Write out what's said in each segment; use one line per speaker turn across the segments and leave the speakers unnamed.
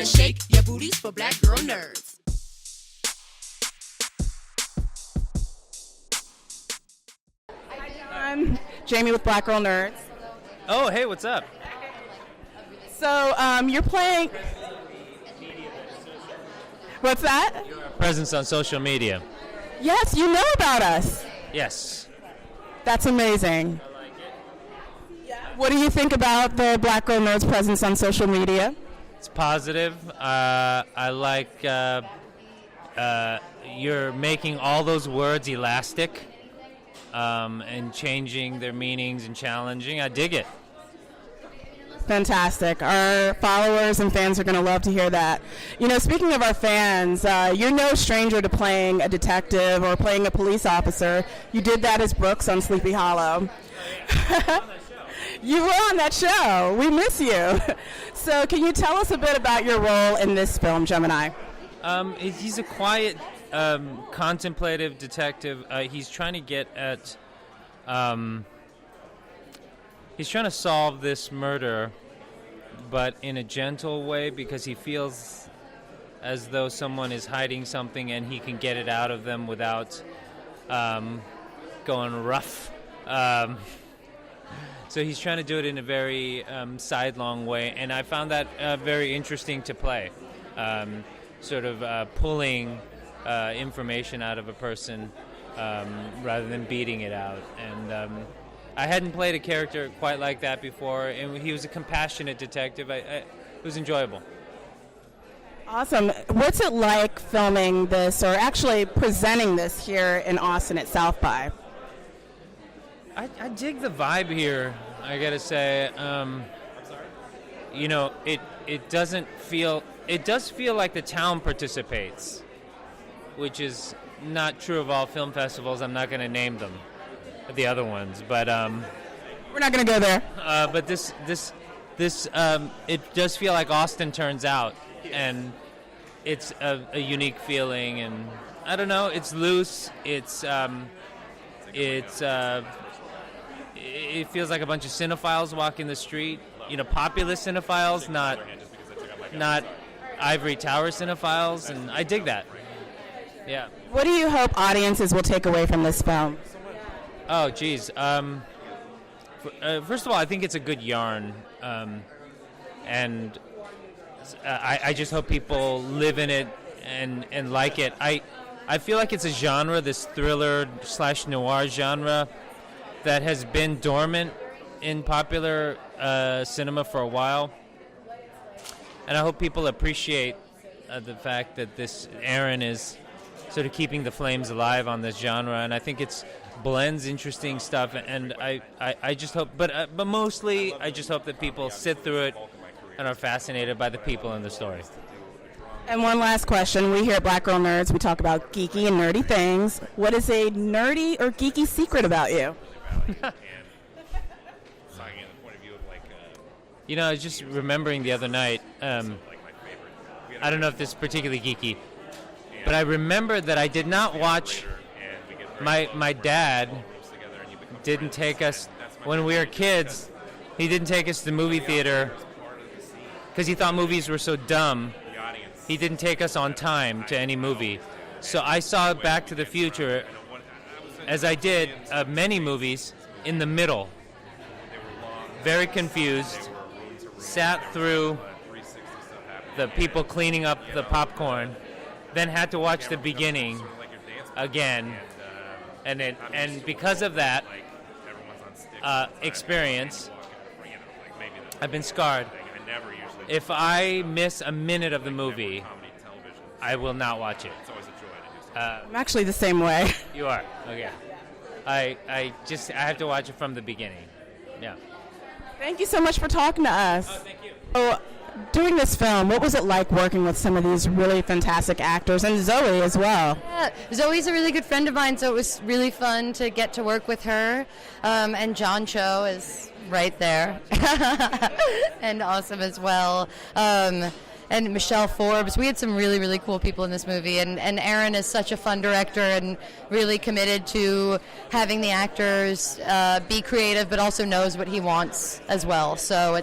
wanna shake your booties for black girl nerds.
I'm Jamie with Black Girl Nerds.
Oh, hey, what's up?
So you're playing. What's that?
Presence on social media.
Yes, you know about us.
Yes.
That's amazing.
I like it.
What do you think about the Black Girl Nerds presence on social media?
It's positive. I like you're making all those words elastic and changing their meanings and challenging. I dig it.
Fantastic. Our followers and fans are going to love to hear that. You know, speaking of our fans, you're no stranger to playing a detective or playing a police officer. You did that as Brooks on Sleepy Hollow. You were on that show. We miss you. So can you tell us a bit about your role in this film, Gemini?
He's a quiet, contemplative detective. He's trying to get at... he's trying to solve this murder, but in a gentle way, because he feels as though someone is hiding something and he can get it out of them without going rough. So he's trying to do it in a very sidelong way, and I found that very interesting to play, sort of pulling information out of a person rather than beating it out. And I hadn't played a character quite like that before, and he was a compassionate detective. It was enjoyable.
Awesome. What's it like filming this, or actually presenting this here in Austin at South by?
I dig the vibe here, I gotta say. You know, it does feel like the town participates, which is not true of all film festivals. I'm not going to name them, the other ones, but
we're not going to go there.
But this it does feel like Austin turns out, and it's a unique feeling, and I don't know, it's loose. It feels like a bunch of cinephiles walking the street. You know, popular cinephiles, not ivory tower cinephiles, and I dig that. Yeah.
What do you hope audiences will take away from this film?
Oh, geez. First of all, I think it's a good yarn, and I just hope people live in it and like it. I feel like it's a genre, this thriller/noir genre, that has been dormant in popular cinema for a while, and I hope people appreciate the fact that this Aaron is sort of keeping the flames alive on this genre, and I think it's blends interesting stuff, and I just hope, but mostly I just hope that people sit through it and are fascinated by the people in the story.
And one last question. We here at Black Girl Nerds, we talk about geeky and nerdy things. What is a nerdy or geeky secret about you?
You know, I was just remembering the other night, I don't know if this is particularly geeky, but I remember that I did not watch, my dad didn't take us, when we were kids, he didn't take us to the movie theater because he thought movies were so dumb. He didn't take us on time to any movie. So I saw Back to the Future, as I did many movies, in the middle. Very confused. Sat through the people cleaning up the popcorn, then had to watch the beginning again. And because of that experience, I've been scarred. If I miss a minute of the movie, I will not watch it.
I'm actually the same way.
You are? Okay. I have to watch it from the beginning. Yeah.
Thank you so much for talking to us.
Oh, thank you.
So, doing this film, what was it like working with some of these really fantastic actors, and Zoe as well?
Yeah, Zoe's a really good friend of mine, so it was really fun to get to work with her. And John Cho is right there, and awesome as well. And Michelle Forbes. We had some really, really cool people in this movie, and Aaron is such a fun director and really committed to having the actors be creative, but also knows what he wants as well. So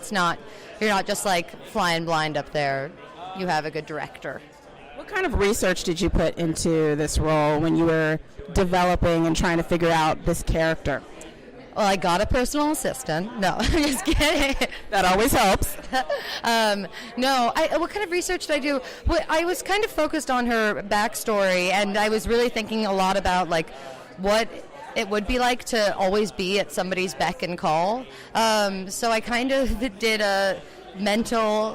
you're not just like flying blind up there. you have a good director.
What kind of research did you put into this role when you were developing and trying to figure out this character?
Well, I got a personal assistant. No, I'm just kidding.
That always helps.
What kind of research did I do? Well, I was kind of focused on her backstory, and I was really thinking a lot about like what it would be like to always be at somebody's beck and call. So I kind of did a mental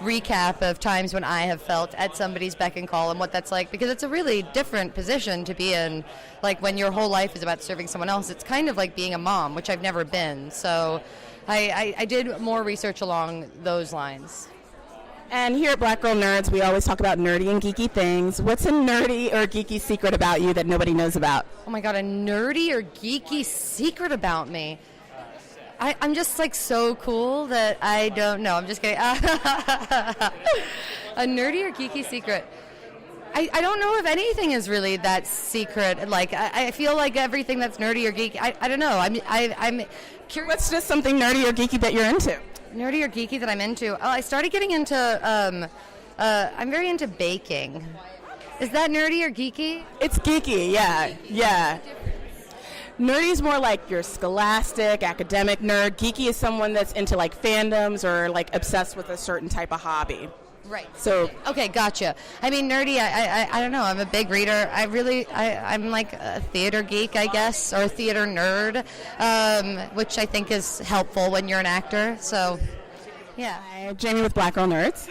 recap of times when I have felt at somebody's beck and call and what that's like, because it's a really different position to be in. Like when your whole life is about serving someone else, it's kind of like being a mom, which I've never been. So I did more research along those lines.
And here at Black Girl Nerds, we always talk about nerdy and geeky things. What's a nerdy or geeky secret about you that nobody knows about?
Oh my God, a nerdy or geeky secret about me? I'm just so cool that I don't know. I'm just kidding. A nerdy or geeky secret? I don't know if anything is really that secret. I feel like everything that's nerdy or geeky. I don't know. I'm curious.
What's just something nerdy or geeky that you're into?
Nerdy or geeky that I'm into? Oh, I started getting into. I'm very into baking. Is that nerdy or geeky?
It's geeky. Yeah. Nerdy is more like your scholastic, academic nerd. Geeky is someone that's into fandoms or obsessed with a certain type of hobby.
Right.
So
okay, gotcha. I mean, nerdy. I don't know. I'm a big reader. I'm like a theater geek, I guess, or a theater nerd, which I think is helpful when you're an actor. So, yeah.
Hi, Jamie with Black Girl Nerds.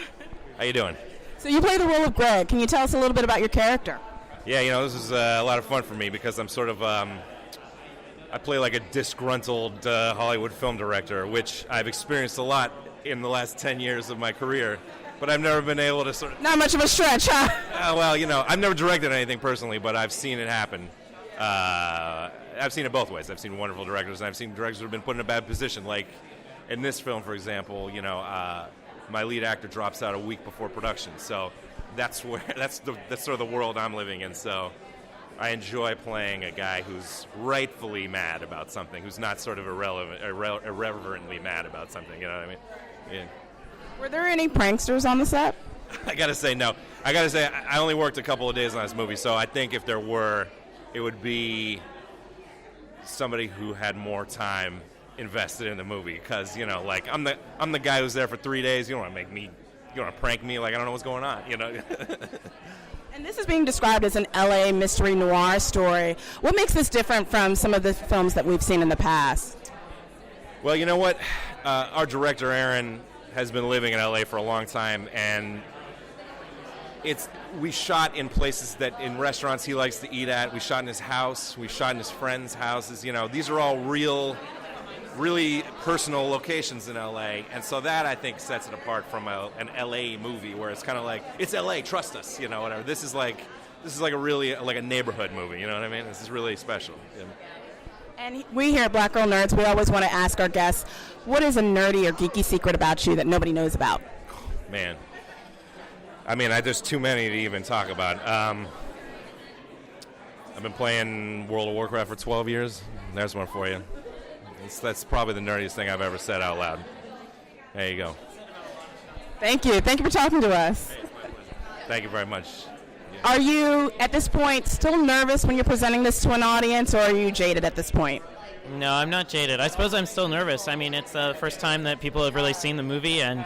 How you doing?
So you play the role of Greg. Can you tell us a little bit about your character?
Yeah, this is a lot of fun for me because I'm sort of I play like a disgruntled Hollywood film director, which I've experienced a lot in the last 10 years of my career. But I've never been able to sort of...
Not much of a stretch, huh?
I've never directed anything personally, but I've seen it happen. I've seen it both ways. I've seen wonderful directors, and I've seen directors who have been put in a bad position. Like in this film, for example, my lead actor drops out a week before production. So that's sort of the world I'm living in. So I enjoy playing a guy who's rightfully mad about something, who's not sort of irreverently mad about something. You know what I mean? Yeah.
Were there any pranksters on the set?
I gotta say no. I gotta say I only worked a couple of days on this movie, so I think if there were, it would be somebody who had more time invested in the movie. Because I'm the guy who's there for 3 days. You don't want to prank me like I don't know what's going on.
And this is being described as an LA mystery noir story. What makes this different from some of the films that we've seen in the past?
Well, you know what? Our director Aaron has been living in LA for a long time, and we shot in places in restaurants he likes to eat at. We shot in his house. We shot in his friends' houses. These are all really personal locations in LA, and so that I think sets it apart from an LA movie where it's kind of like, it's LA, trust us, whatever. This is like a really like a neighborhood movie. You know what I mean? This is really special. Yeah.
And we here at Black Girl Nerds, we always want to ask our guests, what is a nerdy or geeky secret about you that nobody knows about?
Man. I mean, there's too many to even talk about. I've been playing World of Warcraft for 12 years. There's one for you. That's probably the nerdiest thing I've ever said out loud. There you go.
Thank you. Thank you for talking to us.
Thank you very much.
Are you, at this point, still nervous when you're presenting this to an audience, or are you jaded at this point?
No, I'm not jaded. I suppose I'm still nervous. I mean, it's the first time that people have really seen the movie, and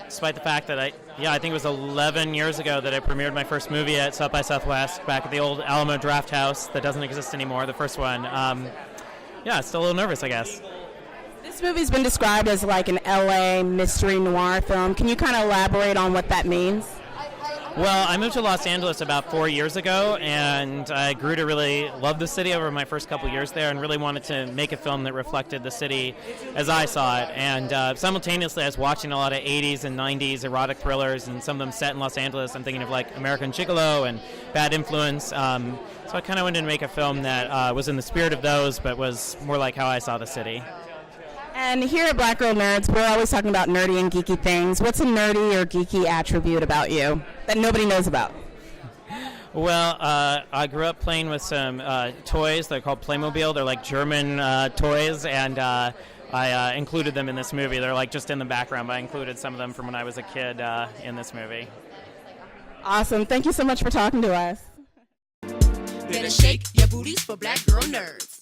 despite the fact that I think it was 11 years ago that I premiered my first movie at South by Southwest, back at the old Alamo Draft House that doesn't exist anymore, the first one. Still a little nervous, I guess.
This movie's been described as like an LA mystery noir film. Can you kind of elaborate on what that means?
Well, I moved to Los Angeles about 4 years ago, and I grew to really love the city over my first couple years there and really wanted to make a film that reflected the city as I saw it. And simultaneously, I was watching a lot of 80s and 90s erotic thrillers, and some of them set in Los Angeles. I'm thinking of like American Gigolo and Bad Influence. So I kind of wanted to make a film that was in the spirit of those, but was more like how I saw the city.
And here at Black Girl Nerds, we're always talking about nerdy and geeky things. What's a nerdy or geeky attribute about you that nobody knows about?
Well, I grew up playing with some toys. They're called Playmobil. They're like German toys, and
I included them in this movie. They're like just in the background, but I included some of them from when I was a kid in this movie.
Awesome. Thank you so much for talking to us.
Better shake your booties for black girl nerds.